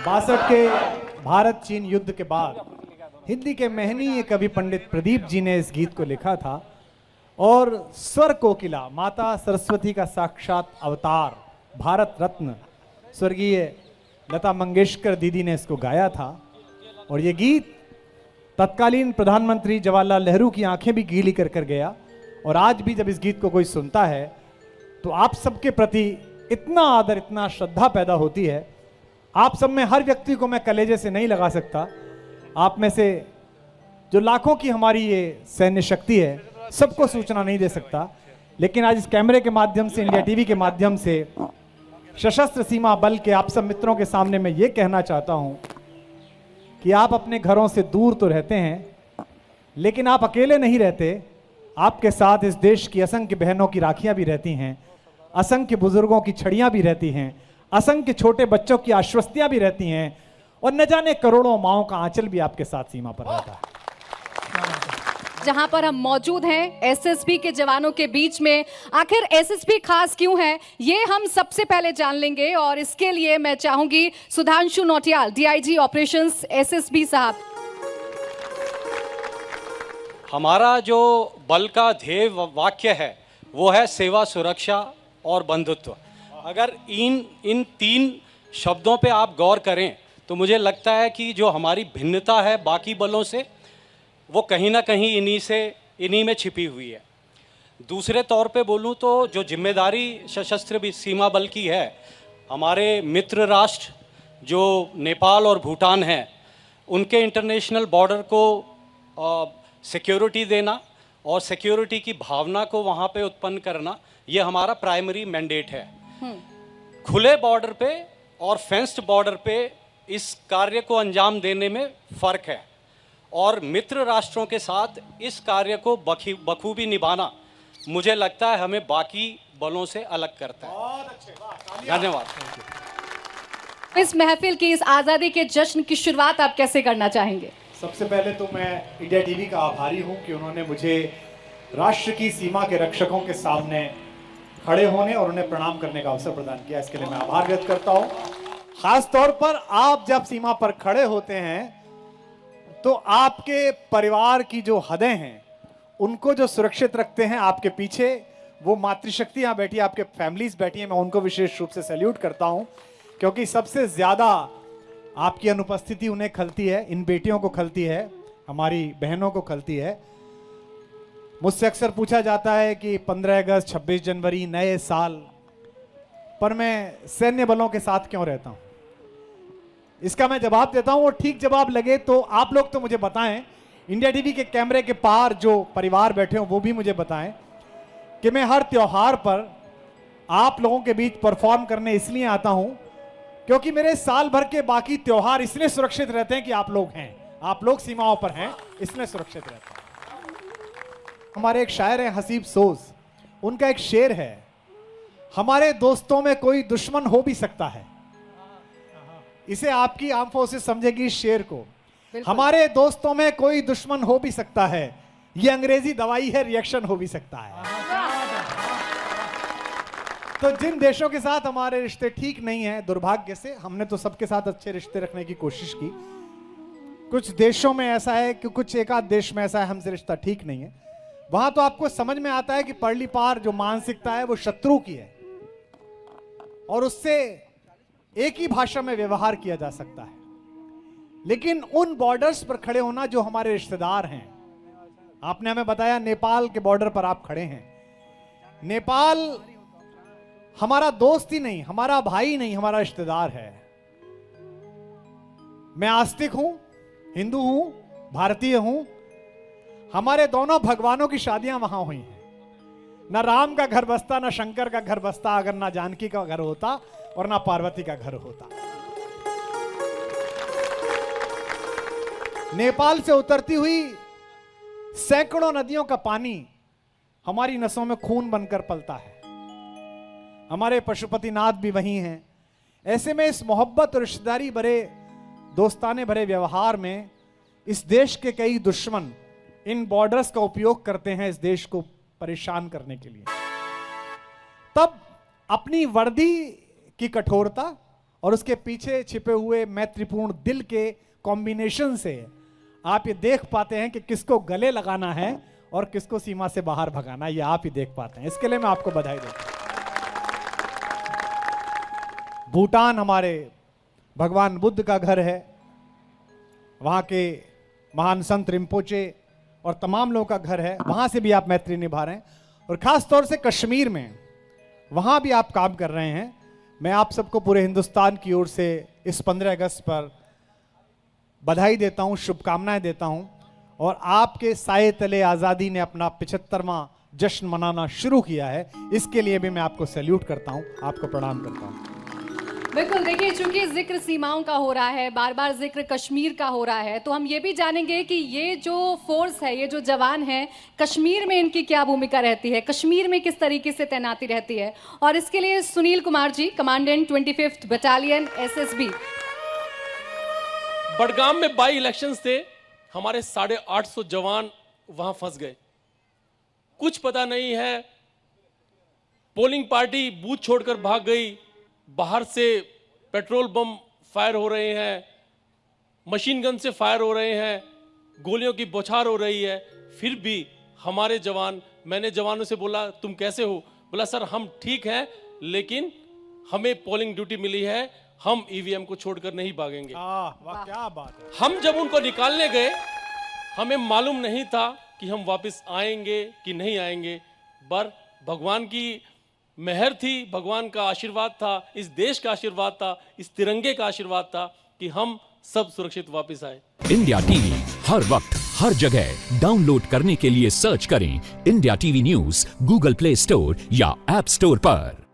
62 के भारत चीन युद्ध के बाद हिंदी के महनीय कवि पंडित प्रदीप जी ने इस गीत को लिखा था और स्वर कोकिला माता सरस्वती का साक्षात अवतार भारत रत्न स्वर्गीय लता मंगेशकर दीदी ने इसको गाया था। और ये गीत तत्कालीन प्रधानमंत्री जवाहरलाल नेहरू की आंखें भी गीली कर कर गया। और आज भी जब इस गीत को कोई सुनता है तो आप सबके प्रति इतना आदर, इतना श्रद्धा पैदा होती है। आप सब में हर व्यक्ति को मैं कलेजे से नहीं लगा सकता, आप में से जो लाखों की हमारी ये सैन्य शक्ति है सबको सूचना नहीं दे सकता, लेकिन आज इस कैमरे के माध्यम से, इंडिया टीवी के माध्यम से सशस्त्र सीमा बल के आप सब मित्रों के सामने मैं ये कहना चाहता हूं कि आप अपने घरों से दूर तो रहते हैं, लेकिन आप अकेले नहीं रहते। आपके साथ इस देश की असंख्य बहनों की राखियां भी रहती हैं, असंख्य बुजुर्गों की छड़ियां भी रहती हैं, असंख्य छोटे बच्चों की आश्वस्तियां भी रहती हैं और न जाने करोड़ों माओं का आंचल भी आपके साथ सीमा पर रहता है। जहां पर हम मौजूद हैं एसएसबी के जवानों के बीच में, आखिर एसएसबी खास क्यों है ये हम सबसे पहले जान लेंगे। और इसके लिए मैं चाहूंगी Sudhanshu Nautiyal, DIG operations SSB साहब। हमारा जो बल का ध्येय वाक्य है वो है सेवा, सुरक्षा और बंधुत्व। अगर इन तीन शब्दों पे आप गौर करें तो मुझे लगता है कि जो हमारी भिन्नता है बाकी बलों से वो कहीं ना कहीं इन्हीं में छिपी हुई है। दूसरे तौर पे बोलूं तो जो जिम्मेदारी सशस्त्र सीमा बल की है, हमारे मित्र राष्ट्र जो नेपाल और भूटान हैं उनके इंटरनेशनल बॉर्डर को सिक्योरिटी देना और सिक्योरिटी की भावना को वहाँ पे उत्पन्न करना, ये हमारा प्राइमरी मैंडेट है। खुले बॉर्डर पे और फेंस्ड बॉर्डर पे इस कार्य को अंजाम देने में फ़र्क है और मित्र राष्ट्रों के साथ इस कार्य को बखूबी निभाना मुझे लगता है हमें बाकी बलों से अलग करता है। धन्यवाद। इस महफिल की, इस आज़ादी के जश्न की शुरुआत आप कैसे करना चाहेंगे? सबसे पहले तो मैं इंडिया टीवी का आभारी हूं कि उन्होंने मुझे राष्ट्र की सीमा के रक्षकों के सामने खड़े होने और उन्हें प्रणाम करने का अवसर प्रदान किया। इसके लिए मैं आभार व्यक्त करता हूं। खास तौर पर आप जब सीमा पर खड़े होते हैं तो आपके परिवार की जो हदें हैं उनको जो सुरक्षित रखते हैं आपके पीछे, वो मातृशक्ति यहाँ बैठी है, आपके फैमिलीज बैठी हैं, मैं उनको विशेष रूप से सैल्यूट करता हूं क्योंकि सबसे ज्यादा आपकी अनुपस्थिति उन्हें खलती है, इन बेटियों को खलती है, हमारी बहनों को खलती है। मुझसे अक्सर पूछा जाता है कि 15 अगस्त, 26 जनवरी, नए साल पर मैं सैन्य बलों के साथ क्यों रहता हूं। इसका मैं जवाब देता हूं और ठीक जवाब लगे तो आप लोग तो मुझे बताएं, इंडिया टीवी के कैमरे के पार जो परिवार बैठे हो वो भी मुझे बताएं कि मैं हर त्योहार पर आप लोगों के बीच परफॉर्म करने इसलिए आता हूं क्योंकि मेरे साल भर के बाकी त्योहार इसलिए सुरक्षित रहते हैं कि आप लोग हैं, आप लोग सीमाओं पर हैं, इसलिए सुरक्षित रहते हैं। हमारे एक शायर हैं हसीब सोज, उनका एक शेर है, हमारे दोस्तों में कोई दुश्मन हो भी सकता है। इसे आपकी आर्म फोर्सेस समझेगी इस शेर को। हमारे दोस्तों में कोई दुश्मन हो भी सकता है, ये अंग्रेजी दवाई है, रिएक्शन हो भी सकता है। तो जिन देशों के साथ हमारे रिश्ते ठीक नहीं हैं, दुर्भाग्य से, हमने तो सबके साथ अच्छे रिश्ते रखने की कोशिश की, कुछ देशों में ऐसा है कि कुछ एक आध देश में ऐसा है हमसे रिश्ता ठीक नहीं है, वहां तो आपको समझ में आता है कि परली पार जो मानसिकता है वो शत्रु की है और उससे एक ही भाषा में व्यवहार किया जा सकता है। लेकिन उन बॉर्डर्स पर खड़े होना जो हमारे रिश्तेदार हैं, आपने हमें बताया नेपाल के बॉर्डर पर आप खड़े हैं। नेपाल हमारा दोस्त ही नहीं, हमारा भाई नहीं, हमारा रिश्तेदार है। मैं आस्तिक हूं, हिंदू हूं, भारतीय हूं। हमारे दोनों भगवानों की शादियां वहां हुई हैं। ना राम का घर बसता, ना शंकर का घर बसता अगर ना जानकी का घर होता और ना पार्वती का घर होता। नेपाल से उतरती हुई सैकड़ों नदियों का पानी हमारी नसों में खून बनकर पलता है। हमारे पशुपतिनाथ भी वही हैं। ऐसे में इस मोहब्बत और रिश्तेदारी भरे, दोस्ताने भरे व्यवहार में इस देश के कई दुश्मन इन बॉर्डर्स का उपयोग करते हैं इस देश को परेशान करने के लिए। तब अपनी वर्दी की कठोरता और उसके पीछे छिपे हुए मैत्रीपूर्ण दिल के कॉम्बिनेशन से आप ये देख पाते हैं कि किसको गले लगाना है और किसको सीमा से बाहर भगाना है, ये आप ही देख पाते हैं। इसके लिए मैं आपको बधाई देता हूं। भूटान हमारे भगवान बुद्ध का घर है, वहाँ के महान संत रिम्पोचे और तमाम लोगों का घर है, वहाँ से भी आप मैत्री निभा रहे हैं। और ख़ास तौर से कश्मीर में वहाँ भी आप काम कर रहे हैं। मैं आप सबको पूरे हिंदुस्तान की ओर से इस 15 अगस्त पर बधाई देता हूँ, शुभकामनाएं देता हूँ। और आपके साए तले आज़ादी ने अपना 75वां जश्न मनाना शुरू किया है, इसके लिए भी मैं आपको सैल्यूट करता हूँ, आपको प्रणाम करता हूँ। बिल्कुल, देखिए चूंकि जिक्र सीमाओं का हो रहा है, बार बार जिक्र कश्मीर का हो रहा है, तो हम ये भी जानेंगे कि ये जो फोर्स है, ये जो जवान हैं, कश्मीर में इनकी क्या भूमिका रहती है, कश्मीर में किस तरीके से तैनाती रहती है। और इसके लिए Sunil Kumar ji, commandant 25th battalion SSB। Budgam में बाई इलेक्शंस थे, हमारे 850 जवान वहां फंस गए। कुछ पता नहीं है, पोलिंग पार्टी बूथ छोड़कर भाग गई, बाहर से पेट्रोल बम फायर हो रहे हैं, मशीन गन से फायर हो रहे हैं, गोलियों की बौछार हो रही है, फिर भी हमारे जवान, मैंने जवानों से बोला तुम कैसे हो, बोला सर हम ठीक हैं, लेकिन हमें पोलिंग ड्यूटी मिली है, हम ईवीएम को छोड़कर नहीं भागेंगे। वाह क्या बात है। हम जब उनको निकालने गए, हमें मालूम नहीं था कि हम वापस आएंगे कि नहीं आएंगे, पर भगवान की मेहर थी, भगवान का आशीर्वाद था, इस देश का आशीर्वाद था, इस तिरंगे का आशीर्वाद था कि हम सब सुरक्षित वापस आए। इंडिया टीवी हर वक्त हर जगह डाउनलोड करने के लिए सर्च करें India TV news Google play store या ऐप स्टोर पर।